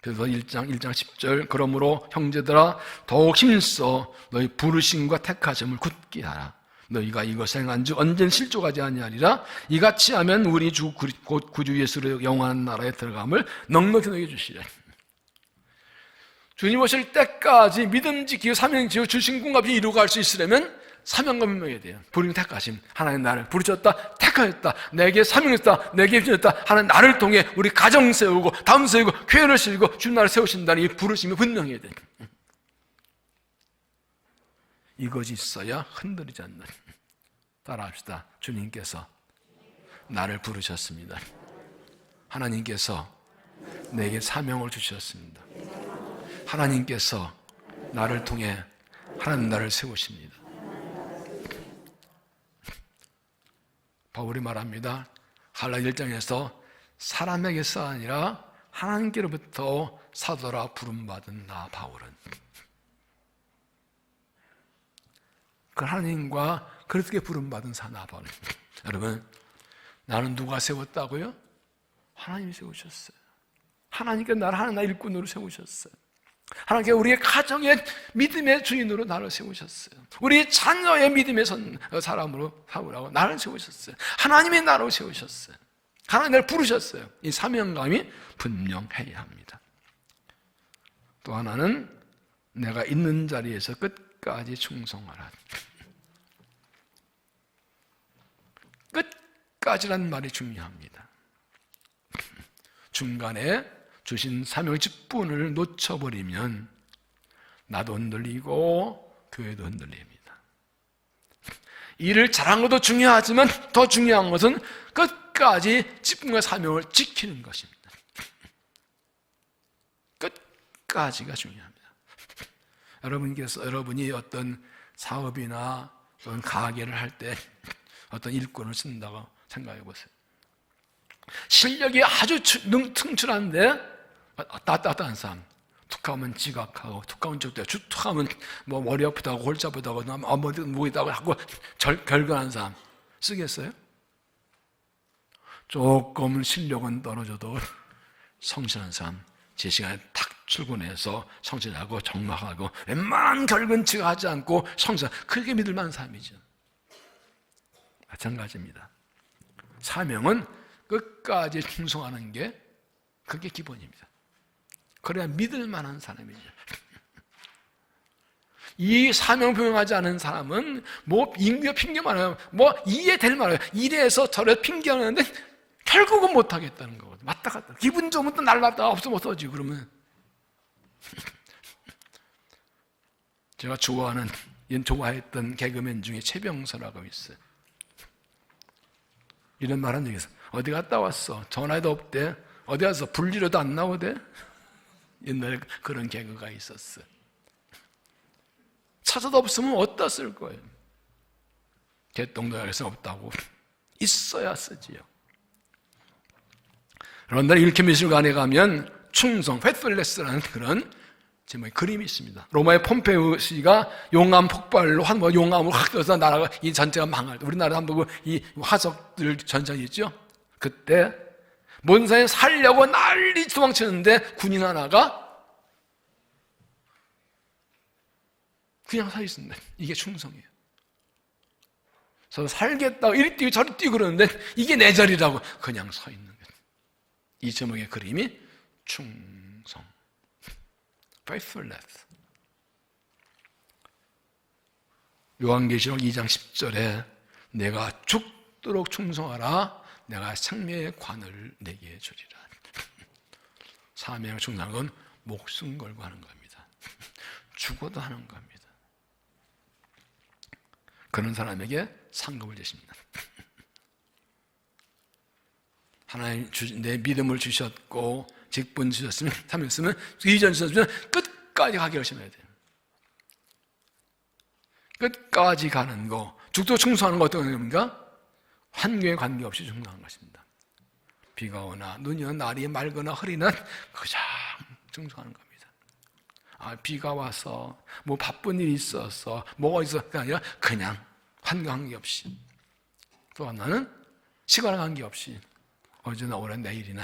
그래서 1장 10절 그러므로 형제들아 더욱 힘써 너희 부르심과 택하심을 굳게 하라. 너희가 이것을 행한즉 언젠 실족하지 아니하리라. 이같이 하면 우리 주 곧 구주 예수의 영원한 나라에 들어감을 넉넉히 너희에게 주시리라. 주님 오실 때까지 믿음 지키고 사명 지키고 주신 꿈과 비 이루고 갈 수 있으려면 사명감이 분명해야 돼요. 부르심 택하심. 하나님 나를 부르셨다, 택하였다, 내게 사명했다, 내게 주셨다. 하나님 나를 통해 우리 가정 세우고 다음 세우고 교회를 세우고 주님 나를 세우신다는 이 부르심이 분명해야 돼요. 이것이 있어야 흔들리지 않는. 따라합시다. 주님께서 나를 부르셨습니다. 하나님께서 내게 사명을 주셨습니다. 하나님께서 나를 통해 하나님 나를 세우십니다. 바울이 말합니다. 갈라디아 1장에서 사람에게서 아니라 하나님께로부터 사도라 부름받은 나 바울은 그 하나님과 그렇게 부름받은 나 바울. 여러분, 나는 누가 세웠다고요? 하나님이 세우셨어요. 하나님께서 나를 하나 일꾼으로 세우셨어요. 하나님께서 우리의 가정의 믿음의 주인으로 나를 세우셨어요. 우리 자녀의 믿음의 사람으로 삼으라고 나를 세우셨어요. 하나님이 나를 세우셨어요. 하나님 나를 부르셨어요. 이 사명감이 분명해야 합니다. 또 하나는 내가 있는 자리에서 끝까지 충성하라. 끝까지란 말이 중요합니다. 중간에 주신 사명의 직분을 놓쳐버리면 나도 흔들리고 교회도 흔들립니다. 일을 잘한 것도 중요하지만 더 중요한 것은 끝까지 직분과 사명을 지키는 것입니다. 끝까지가 중요합니다. 여러분이 어떤 사업이나 어떤 가게를 할 때 어떤 일꾼을 쓴다고 생각해 보세요. 실력이 아주 특출한데 따뜻한 사람, 툭 하면 지각하고 툭 하면 툭 하면 뭐 머리 아프다고 골치 아프다고 목이다고 하고 결근한 사람 쓰겠어요? 조금 실력은 떨어져도 성실한 사람 제 시간에 탁 출근해서 성실하고 정막하고 웬만한 결근치가 하지 않고 성실, 그렇게 믿을 만한 사람이죠. 마찬가지입니다. 사명은 끝까지 충성하는 게 그게 기본입니다. 그래야 믿을 만한 사람이죠. 이 사명 분명하지 않은 사람은 뭐 인규 핑계만 해요. 뭐 이해될 말이에요. 이래서 저래 핑계하는데 결국은 못하겠다는 거거든요. 왔다 갔다. 기분 좋으면 또 날랐다 없으면 없어지고 그러면. 제가 좋아했던 개그맨 중에 최병서라고 있어요. 이런 말 한 적이 있어. 어디 갔다 왔어? 전화도 없대. 어디 가서 불리려도 안 나오대? 옛날에 그런 개그가 있었어. 찾아도 없으면 어디다 쓸 거예요? 개똥노약에서 없다고. 있어야 쓰지요. 그런데 이렇게 미술관에 가면 충성, 페틀레스라는 그런 제목의 그림이 있습니다. 로마의 폼페이우스가 용암 폭발로 용암을 확 떠서 나라가 이 전체가 망할 때, 우리나라 한번 이 화석들 전쟁이 있죠. 그때 몬산에 살려고 난리 도망치는데 군인 하나가 그냥 서 있습니다. 이게 충성이에요. 그래서 살겠다고 이리 뛰고 저리 뛰고 그러는데 이게 내 자리라고 그냥 서 있는 거예요. 이 제목의 그림이 충성, faithfulness. 요한계시록 2장 10절에 내가 죽도록 충성하라, 내가 생명의 관을 내게 주리라. 사명을 충성하는 건 목숨 걸고 하는 겁니다. 죽어도 하는 겁니다. 그런 사람에게 상급을 주십니다. 하나님 내 믿음을 주셨고 직분 주셨으면, 삼했으면, 위전 주셨으면 끝까지 가기 결심해야 돼요. 끝까지 가는 거, 죽도록 충성하는 거 어떤 겁니까? 환경에 관계없이 충성하는 것입니다. 비가 오나 눈이 오나 날이 맑거나 흐리나 그냥 충성하는 겁니다. 비가 와서 뭐 바쁜 일이 있어서 뭐가 있어서가 아니라 그냥 환경 관계없이, 또 하나는 시간 관계없이 어제나 오늘 내일이나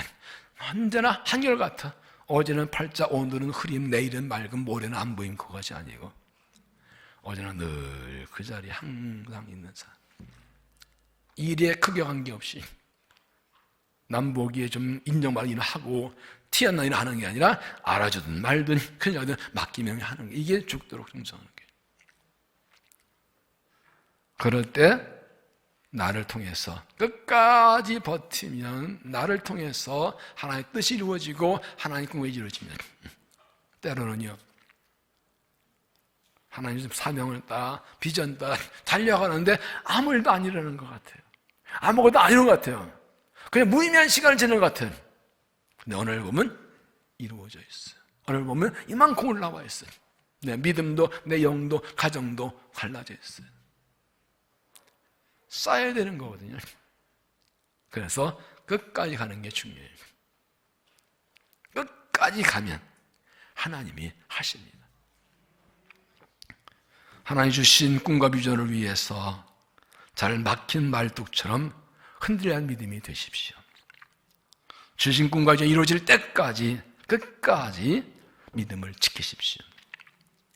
언제나 한결같아. 어제는 팔자, 오늘은 흐림, 내일은 맑음, 모레는 안 보임, 그것이 아니고 어제는 늘 그 자리에 항상 있는 사람. 일에 크게 관계없이 남 보기에 좀 인정받는 일을 하고 티 안 나는 일을 하는 게 아니라 알아주든 말든 그냥 맡기면 하는 게, 이게 죽도록 충성하는 거예요. 그럴 때 나를 통해서 끝까지 버티면 나를 통해서 하나님의 뜻이 이루어지고 하나님의 꿈이 이루어지면, 때로는요 하나님 사명을 따 비전 따 달려가는데 아무 일도 안 일어나는 것 같아요. 아무것도 안 이루는 것 같아요. 그냥 무의미한 시간을 지내는 것 같아요. 근데 오늘 보면 이루어져 있어요. 오늘 보면 이만큼 올라와 있어요. 내 믿음도 내 영도 가정도 갈라져 있어요. 쌓여야 되는 거거든요. 그래서 끝까지 가는 게 중요해요. 끝까지 가면 하나님이 하십니다. 하나님 주신 꿈과 비전을 위해서 잘 막힌 말뚝처럼 흔들리는 믿음이 되십시오. 주신 꿈과 비전이 이루어질 때까지 끝까지 믿음을 지키십시오.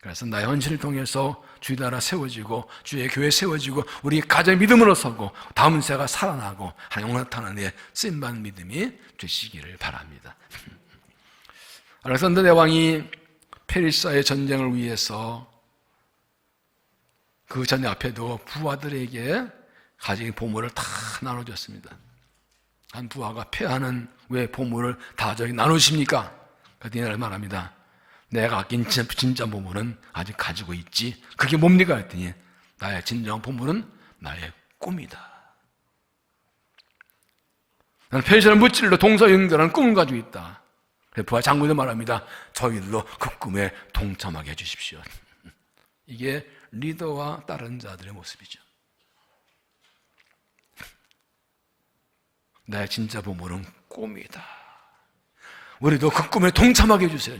그래서 나의 헌신을 통해서 주의 나라 세워지고 주의 교회 세워지고 우리 가정의 믿음으로 서고 다음 세가 살아나고 하나님 나타나는 데 쓰임받는 믿음이 되시기를 바랍니다. 알렉산더 대왕이 페르시아의 전쟁을 위해서 그 전쟁 앞에도 부하들에게 가진 보물을 다 나눠줬습니다. 한 부하가 패하는 왜 보물을 다 저기 나누십니까? 그랬더니 말합니다. 내가 아낀 진짜 보물은 아직 가지고 있지. 그게 뭡니까? 했더니 나의 진정한 보물은 나의 꿈이다. 나는 페르시아를 무찔러 동서연결하는 꿈을 가지고 있다. 부하 장군도 말합니다. 저희들도 그 꿈에 동참하게 해주십시오. 이게 리더와 다른 자들의 모습이죠. 나의 진짜 보물은 꿈이다. 우리도 그 꿈에 동참하게 해주세요.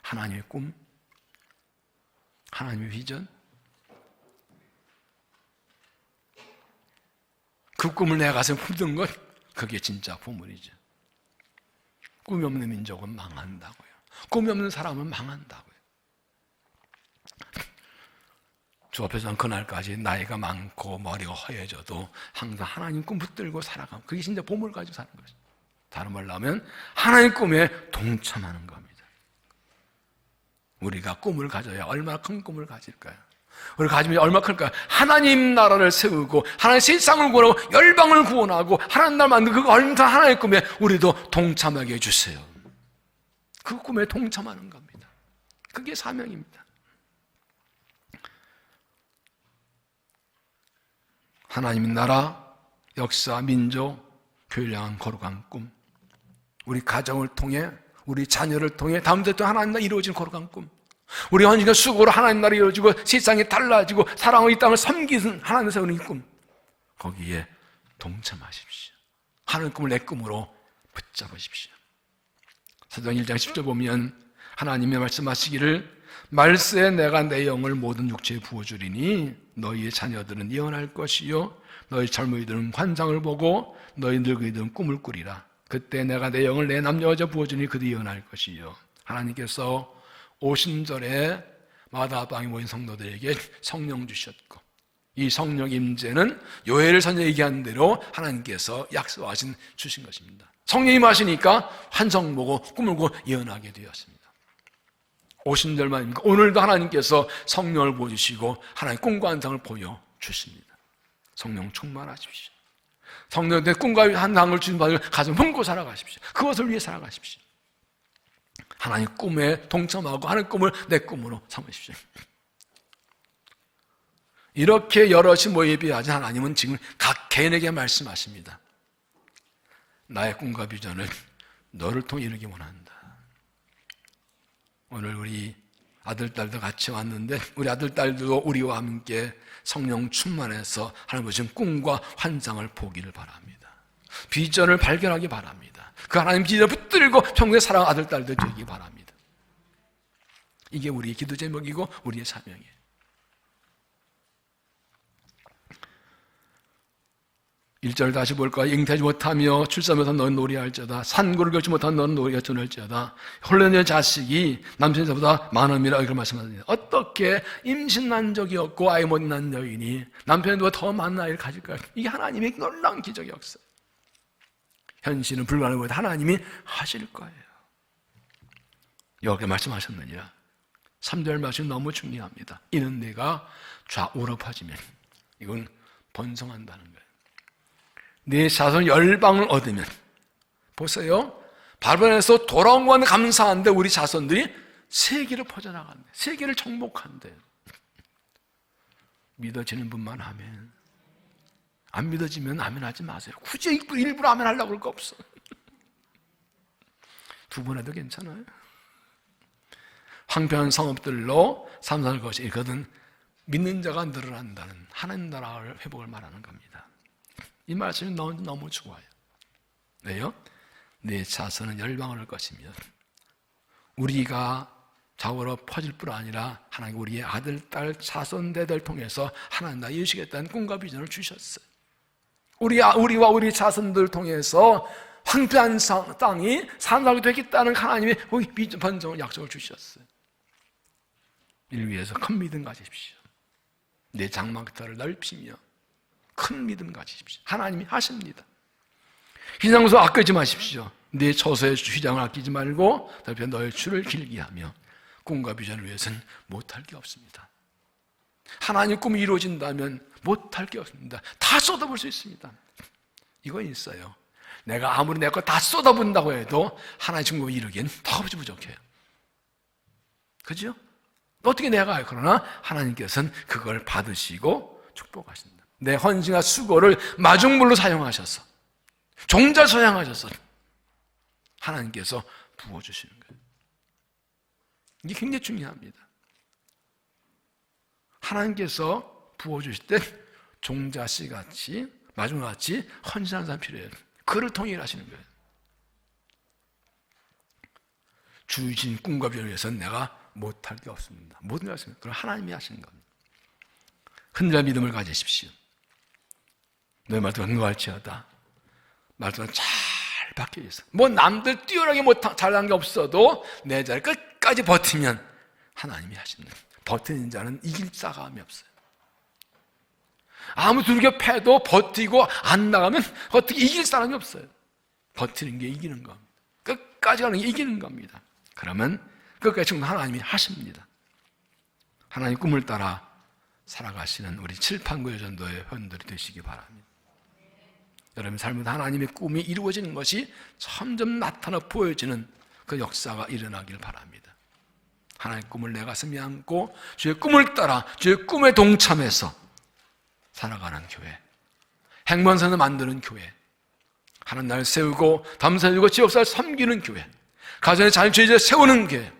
하나님의 꿈, 하나님의 비전, 그 꿈을 내 가슴에 품는 것, 그게 진짜 보물이죠. 꿈이 없는 민족은 망한다고요. 꿈이 없는 사람은 망한다고요. 주 앞에서는 그날까지 나이가 많고 머리가 허해져도 항상 하나님 꿈 붙들고 살아가면 그게 진짜 보물 가지고 사는 것이죠. 다른 말로 하면 하나님 꿈에 동참하는 겁니다. 우리가 꿈을 가져야 얼마나 큰 꿈을 가질까요? 우리가 가지면 얼마나 클까요? 하나님 나라를 세우고 하나님 세상을 구원하고 열방을 구원하고 하나님 나라 만든 그 얼마나 하나님의 꿈에 우리도 동참하게 해주세요. 그 꿈에 동참하는 겁니다. 그게 사명입니다. 하나님의 나라, 역사, 민족, 교회를 향한 거룩한 꿈, 우리 가정을 통해, 우리 자녀를 통해 다음 대도 하나님 나라 이루어진 거룩한 꿈, 우리 헌신과 수고로 하나님 나라 이루어지고 세상이 달라지고 사랑으로 이 땅을 섬기는 하나님 세우는 이 꿈, 거기에 동참하십시오. 하나님 꿈을 내 꿈으로 붙잡으십시오. 사도행 1장 10절 보면 하나님이 말씀하시기를 말세에 내가 내 영을 모든 육체에 부어주리니 너희의 자녀들은 예언할 것이요 너희 젊은이들은 환상을 보고 너희 늙은이들은 꿈을 꾸리라. 그때 내가 내 영을 내 남녀 여자 부어주니 그들이 예언할 것이요. 하나님께서 오순절에 마다방에 모인 성도들에게 성령 주셨고 이 성령 임재는 요엘 선지자 얘기한 대로 하나님께서 약속하신 주신 것입니다. 성령이 마시니까 환상 보고 꿈을 꾸고 예언하게 되었습니다. 오순절만입니까? 오늘도 하나님께서 성령을 보여주시고 하나님 꿈과 환상을 보여주십니다. 성령 충만하십시오. 성령의 꿈과 환상을 주신 바를 가슴 품고 살아가십시오. 그것을 위해 살아가십시오. 하나님 꿈에 동참하고 하나님 꿈을 내 꿈으로 삼으십시오. 이렇게 여럿이 모여 예배하지 하나님은 지금 각 개인에게 말씀하십니다. 나의 꿈과 비전을 너를 통해 이루기 원한다. 오늘 우리 아들, 딸도 같이 왔는데 우리 아들, 딸도 우리와 함께 성령 충만해서 하나님 보신 꿈과 환상을 보기를 바랍니다. 비전을 발견하기 바랍니다. 그 하나님 비전을 붙들고 평소에 사랑하는 아들, 딸도 되기 바랍니다. 이게 우리의 기도 제목이고 우리의 사명이에요. 1절 다시 볼까요? 잉태하지 못하며 출산하면서 너는 노리할지어다. 산고를 겪지 못한 너는 노리가 전할지어다. 홀려낸 자식이 남편보다 많음이라 이렇게 말씀하십니다. 어떻게 임신한 적이 없고 아이 못 낳은 여인이 남편보다 더 많은 아이를 가질까요? 이게 하나님의 놀라운 기적의 역사. 현실은 불가능한 것을 하나님이 하실 거예요. 여기 말씀하셨느니라. 3절 말씀 너무 중요합니다. 이는 내가 좌우로 퍼지면 이건 번성한다는 거예요. 네 자손 열방을 얻으면 보세요. 바벨론에서 돌아온 건 감사한데 우리 자손들이 세계를 퍼져나간대. 세계를 정복한대. 믿어지는 분만 하면, 안 믿어지면 아멘 하지 마세요. 굳이 일부러 아멘 하려고 그럴 거 없어. 두 번 해도 괜찮아요. 황폐한 성읍들로 삼살 것이 이거든 믿는 자가 늘어난다는 하나님 나라를 회복을 말하는 겁니다. 이 말씀이 너무 좋아요. 왜요? 내 자손은 열방을 할 것이며 우리가 좌우로 퍼질 뿐 아니라 하나님 우리의 아들, 딸, 자손, 대대를 통해서 하나님 나라 이루시겠다는 꿈과 비전을 주셨어요. 우리와 우리 자손들을 통해서 황폐한 땅이 산다고 되겠다는 하나님의 번성을 약속을 주셨어요. 이를 위해서 큰 믿음 가지십시오. 내 장막터를 넓히며 큰 믿음 가지십시오. 하나님이 하십니다. 휘장소 아끼지 마십시오. 내 처소의 휘장을 아끼지 말고 대표 너의 줄을 길게 하며 꿈과 비전을 위해서는 못할 게 없습니다. 하나님 꿈이 이루어진다면 못할 게 없습니다. 다 쏟아볼 수 있습니다. 이거 있어요. 내가 아무리 내 거 다 쏟아본다고 해도 하나님 준 거 이루기엔 턱없이 부족해요. 그죠? 어떻게 내가 해요? 그러나 하나님께서는 그걸 받으시고 축복하신다. 내 헌신과 수고를 마중물로 사용하셔서 종자 소양하셔서 하나님께서 부어주시는 거예요. 이게 굉장히 중요합니다. 하나님께서 부어주실 때 종자씨같이 마중같이 헌신하는 사람 필요해요. 그를 통해 일하시는 거예요. 주신 꿈과 비전을 위해서는 내가 못할 게 없습니다. 모든 게 없습니다. 그럼 하나님이 하시는 겁니다. 흔들려 믿음을 가지십시오. 너의 말투가 흥거할지어다. 말투가 잘 바뀌어있어. 뭐 남들 뛰어나게 잘한 게 없어도 내 자를 끝까지 버티면 하나님이 하시는 거예요. 버티는 자는 이길 자감이 없어요. 아무 두들겨 패도 버티고 안 나가면 어떻게 이길 사람이 없어요. 버티는 게 이기는 겁니다. 끝까지 가는 게 이기는 겁니다. 그러면 끝까지 정말 하나님이 하십니다. 하나님 꿈을 따라 살아가시는 우리 칠판구의 전도의 회원들이 되시기 바랍니다. 여러분 삶은 하나님의 꿈이 이루어지는 것이 점점 나타나 보여지는 그 역사가 일어나길 바랍니다. 하나님의 꿈을 내 가슴에 안고 주의 꿈을 따라 주의 꿈에 동참해서 살아가는 교회, 행만선을 만드는 교회, 하나님 나라를 세우고 담사주고 지역사를 섬기는 교회, 가정의 자유주의자를 세우는 교회,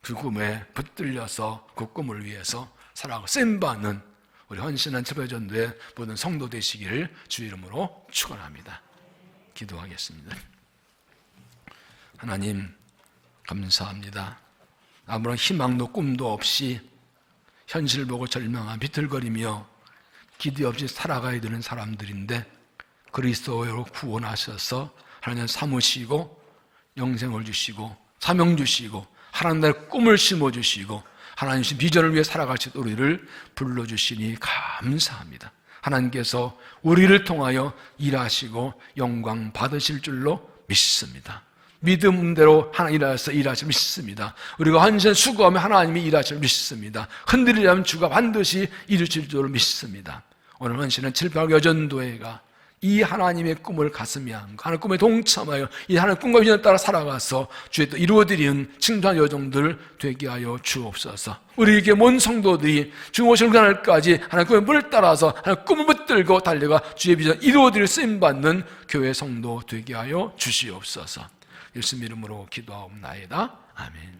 그 꿈에 붙들려서 그 꿈을 위해서 살아가고 쓰임받는 우리 헌신한 칠배전도의 모든 성도 되시기를 주 이름으로 축원합니다. 기도하겠습니다. 하나님 감사합니다. 아무런 희망도 꿈도 없이 현실 보고 절망한 비틀거리며 기대 없이 살아가야 되는 사람들인데 그리스도로 구원하셔서 하나님 삼으시고 영생을 주시고 사명 주시고 하나님 나라의 꿈을 심어주시고 하나님 신 비전을 위해 살아가실 우리를 불러주시니 감사합니다. 하나님께서 우리를 통하여 일하시고 영광 받으실 줄로 믿습니다. 믿음대로 하나님 일하실 믿습니다. 우리가 완전 수고하면 하나님이 일하실 믿습니다. 흔들리려면 주가 반드시 이루실 줄로 믿습니다. 오늘 헌신은 700 여전도회가 이 하나님의 꿈을 가슴에 안고 하나님의 꿈에 동참하여 이 하나님의 꿈과 비전에 따라 살아가서 주의 또 이루어드리는 칭찬 여정들 되게 하여 주옵소서. 우리에게 몬 성도들이 주 오실 그날까지 하나님의 꿈의 문을 따라서 하나님의 꿈을 붙들고 달려가 주의 비전 이루어드릴 쓰임받는 교회 성도 되게 하여 주시옵소서. 예수님 이름으로 기도하옵나이다. 아멘.